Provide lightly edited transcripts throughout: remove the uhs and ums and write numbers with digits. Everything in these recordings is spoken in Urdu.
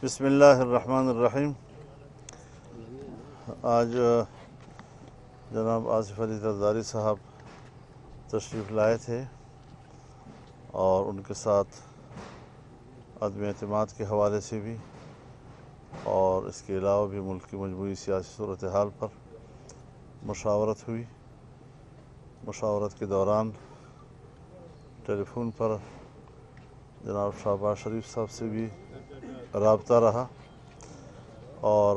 بسم اللہ الرحمن الرحیم۔ آج جناب آصف علی زرداری صاحب تشریف لائے تھے اور ان کے ساتھ عدم اعتماد کے حوالے سے بھی اور اس کے علاوہ بھی ملک کی مجموعی سیاسی صورتحال پر مشاورت ہوئی۔ مشاورت کے دوران ٹیلی فون پر جناب شہباز شریف صاحب سے بھی رابطہ رہا اور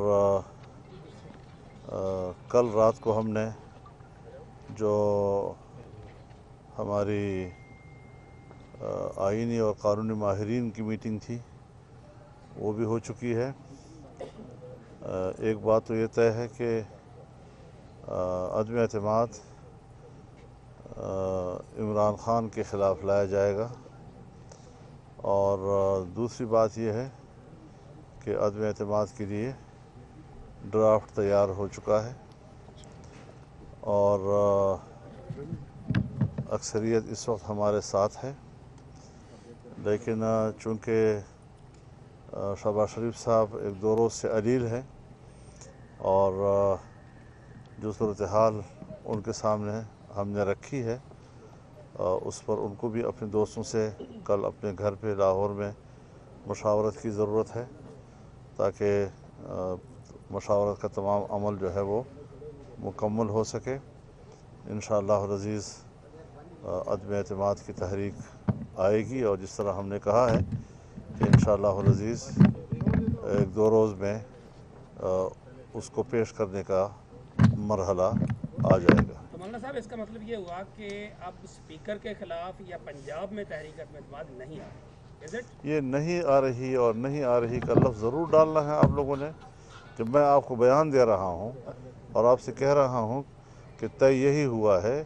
کل رات کو ہم نے جو ہماری آئینی اور قانونی ماہرین کی میٹنگ تھی وہ بھی ہو چکی ہے۔ ایک بات تو یہ طے ہے کہ عدم اعتماد عمران خان کے خلاف لایا جائے گا، اور دوسری بات یہ ہے کہ عدم اعتماد کے لیے ڈرافٹ تیار ہو چکا ہے اور اکثریت اس وقت ہمارے ساتھ ہے، لیکن چونکہ شہباز شریف صاحب ایک دو روز سے علیل ہیں اور جو صورتحال ان کے سامنے ہم نے رکھی ہے اس پر ان کو بھی اپنے دوستوں سے کل اپنے گھر پہ لاہور میں مشاورت کی ضرورت ہے تاکہ مشاورت کا تمام عمل جو ہے وہ مکمل ہو سکے۔ انشاءاللہ العزیز عدم اعتماد کی تحریک آئے گی اور جس طرح ہم نے کہا ہے کہ انشاءاللہ العزیز ایک دو روز میں اس کو پیش کرنے کا مرحلہ آ جائے گا۔ مولانا صاحب، اس کا مطلب یہ ہوا کہ اب اسپیکر کے خلاف یا پنجاب میں تحریک عدم اعتماد نہیں آ رہی، یہ نہیں آ رہی اور نہیں آ رہی کا لفظ ضرور ڈالنا ہے آپ لوگوں نے، کہ میں آپ کو بیان دے رہا ہوں اور آپ سے کہہ رہا ہوں کہ طے یہی ہوا ہے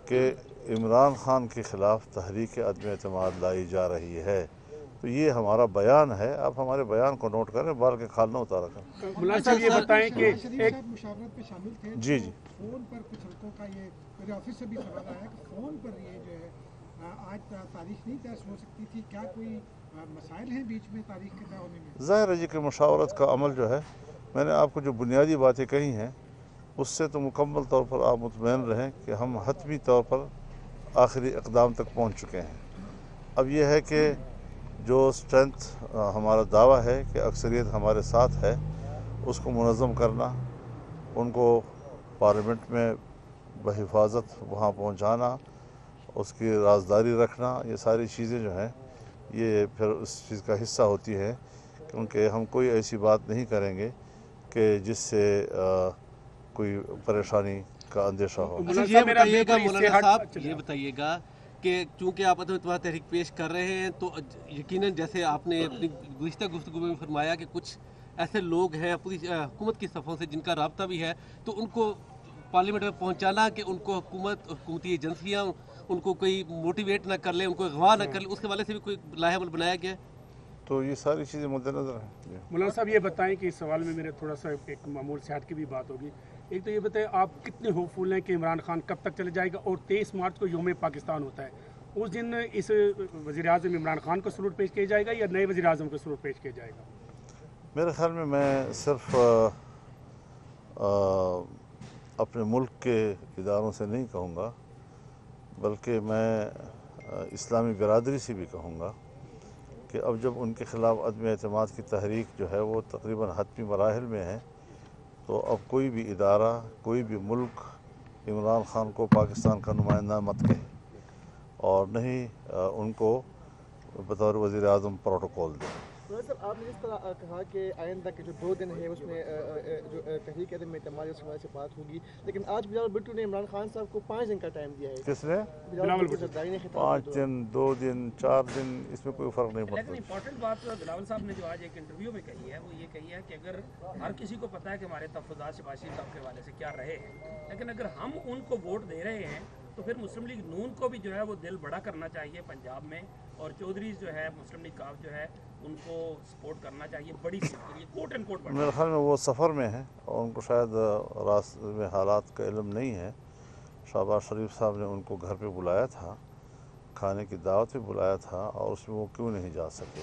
کہ عمران خان کے خلاف تحریک عدم اعتماد لائی جا رہی ہے، تو یہ ہمارا بیان ہے۔ آپ ہمارے بیان کو نوٹ کریں، بال کے کھال نہ اتارا کریں۔ مولانا صاحب یہ بتائیں کہ شریف صاحب مشاورت پہ شامل تھے، جی فون پر کچھ حلقوں کا یہ میرے آفس سے بھی سوال آیا کہ فون پر یہ جو ہے آج تاریخ نہیں طے ہو سکتی تھی، کیا کوئی مسائل ہیں بیچ میں تاریخ کے طے ہونے میں؟ ظاہر ہے جی کہ مشاورت کا عمل جو ہے، میں نے آپ کو جو بنیادی باتیں کہی ہیں اس سے تو مکمل طور پر آپ مطمئن رہیں کہ ہم حتمی طور پر آخری اقدام تک پہنچ چکے ہیں۔ اب یہ ہے کہ جو اسٹرینتھ ہمارا دعویٰ ہے کہ اکثریت ہمارے ساتھ ہے، اس کو منظم کرنا، ان کو پارلیمنٹ میں بحفاظت وہاں پہنچانا، اس کی رازداری رکھنا، یہ ساری چیزیں جو ہیں یہ پھر اس چیز کا حصہ ہوتی ہے، کیونکہ ہم کوئی ایسی بات نہیں کریں گے کہ جس سے کوئی پریشانی کا اندیشہ ہو۔ یہ بتائیے گا مولانا صاحب، یہ بتائیے گا کہ چونکہ آپ عدم اعتماد تحریک پیش کر رہے ہیں تو یقیناً جیسے آپ نے اپنی گزشتہ گفتگو میں فرمایا کہ کچھ ایسے لوگ ہیں حکومت کی صفوں سے جن کا رابطہ بھی ہے، تو ان کو پارلیمنٹ میں پہنچانا کہ ان کو حکومتی ایجنسیاں ان کو کوئی موٹیویٹ نہ کر لیں، ان کو اغوا نہ کر لیں، اس کے حوالے سے بھی کوئی لاہے عمل بنایا گیا ہے؟ تو یہ ساری چیزیں مد نظر ہیں۔ مولانا صاحب یہ بتائیں کہ اس سوال میں میرے تھوڑا سا ایک معمول صحت کی بھی بات ہوگی۔ ایک تو یہ بتائیں آپ کتنے ہوپ فل ہیں کہ عمران خان کب تک چلے جائے گا، اور 23 مارچ کو یوم پاکستان ہوتا ہے، اس دن اس وزیر اعظم عمران خان کو سلوٹ پیش کیا جائے گا یا نئے وزیر اعظم کو سلوٹ پیش کیا جائے گا؟ میرے خیال میں صرف اپنے ملک کے اداروں سے نہیں کہوں گا، بلکہ میں اسلامی برادری سے بھی کہوں گا کہ اب جب ان کے خلاف عدم اعتماد کی تحریک جو ہے وہ تقریباً حتمی مراحل میں ہے، تو اب کوئی بھی ادارہ، کوئی بھی ملک عمران خان کو پاکستان کا نمائندہ مت کہے اور نہ ہی ان کو بطور وزیر اعظم پروٹوکول دے۔ صاحب، آپ نے جس طرح کہا کہ آئندہ کے جو 2 دن ہیں اس میں جو تحریک عدم اعتماد اس حوالے سے بات ہوگی، لیکن آج بلاول بھٹو نے عمران خان صاحب کو 5 دن کا ٹائم دیا ہے۔ کس نے؟ بلاول بھٹو زرداری نے خطاب 5 دن، 2 دن، 4 دن، اس میں کوئی فرق نہیں لیکن پڑتا۔ امپورٹنٹ بات بلاول صاحب نے جو آج ایک انٹرویو میں کہی ہے وہ یہ کہی ہے کہ اگر ہر کسی کو پتہ ہے کہ ہمارے تحفظات شہباز شریف صاحب کے حوالے سے کیا رہے ہیں، لیکن اگر ہم ان کو ووٹ دے رہے ہیں تو پھر مسلم لیگ نون کو بھی جو ہے وہ دل بڑا کرنا چاہیے پنجاب میں، اور چودھری جو ہے مسلم لیگ کاف جو ہے ان کو سپورٹ کرنا چاہیے بڑی سیٹ کے لیے، کوٹ اینڈ کوٹ۔ میرے خیال میں وہ سفر میں ہیں اور ان کو شاید راستے میں حالات کا علم نہیں ہے۔ شہباز شریف صاحب نے ان کو گھر پہ بلایا تھا، کھانے کی دعوت پہ بلایا تھا، اور اس میں وہ کیوں نہیں جا سکے؟